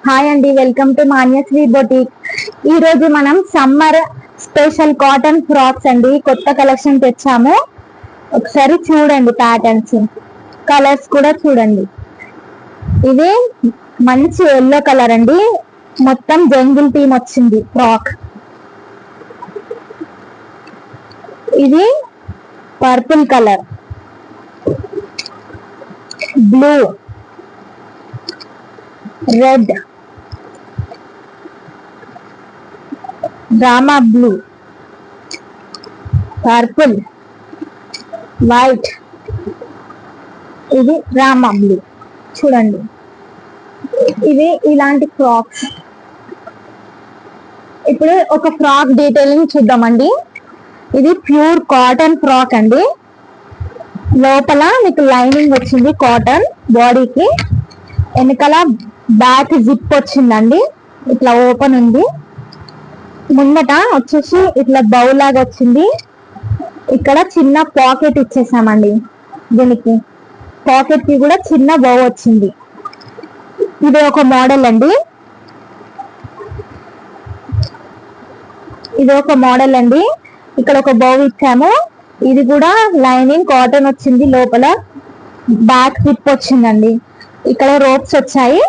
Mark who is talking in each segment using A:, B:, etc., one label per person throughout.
A: Hi అండి, welcome to Manyashri boutique. ఈ రోజు మనం సమ్మర్ స్పెషల్ కాటన్ ఫ్రాక్స్ అండి కొత్త కలెక్షన్ తెచ్చాము. ఒకసారి చూడండి, ప్యాటర్న్స్, కలర్స్ కూడా చూడండి. ఇది మంచి ఎల్లో కలర్ అండి, మొత్తం జంగిల్ థీమ్ వచ్చింది ఫ్రాక్. ఇది purple colour, blue, red, drama blue, purple, white, ఇది డ్రామా బ్లూ. చూడండి, ఇవి ఇలాంటి ఫ్రాక్స్. ఇప్పుడు ఒక ఫ్రాక్ డీటెయిలింగ్ చూద్దామండి. ఇది ప్యూర్ కాటన్ ఫ్రాక్ అండి. లోపల మీకు లైనింగ్ వచ్చింది కాటన్ బాడీకి. వెనకాల బ్యాక్ జిప్ వచ్చిందండి, ఇట్లా ఓపెన్ ఉంది. ముందట వచ్చేసి ఇట్లా బౌ లాగా వచ్చింది. ఇక్కడ చిన్న పాకెట్ ఇచ్చేసామండి. దీనికి పాకెట్ కి కూడా చిన్న బౌ వచ్చింది. ఇది ఒక మోడల్ అండి. ఇక్కడ ఒక బౌ ఇచ్చాము. ఇది కూడా లైనింగ్ కాటన్ వచ్చింది. లోపల బ్యాక్ జిప్ వచ్చిందండి. ఇక్కడ రోప్స్ వచ్చాయి.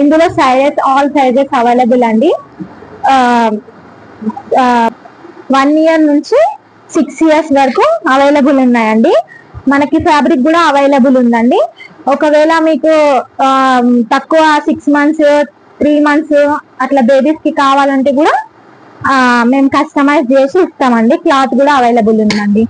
A: ఇందులో సైజెస్, ఆల్ సైజెస్ అవైలబుల్ అండి. 1 ఇయర్ నుంచి 6 ఇయర్స్ వరకు అవైలబుల్ ఉన్నాయండి. మనకి ఫ్యాబ్రిక్ కూడా అవైలబుల్ ఉందండి. ఒకవేళ మీకు తక్కువ 6 మంత్స్ 3 మంత్స్ అట్లా బేబీస్ కి కావాలంటే కూడా మేము కస్టమైజ్ చేసి ఇస్తామండి. క్లాత్ కూడా అవైలబుల్ ఉందండి.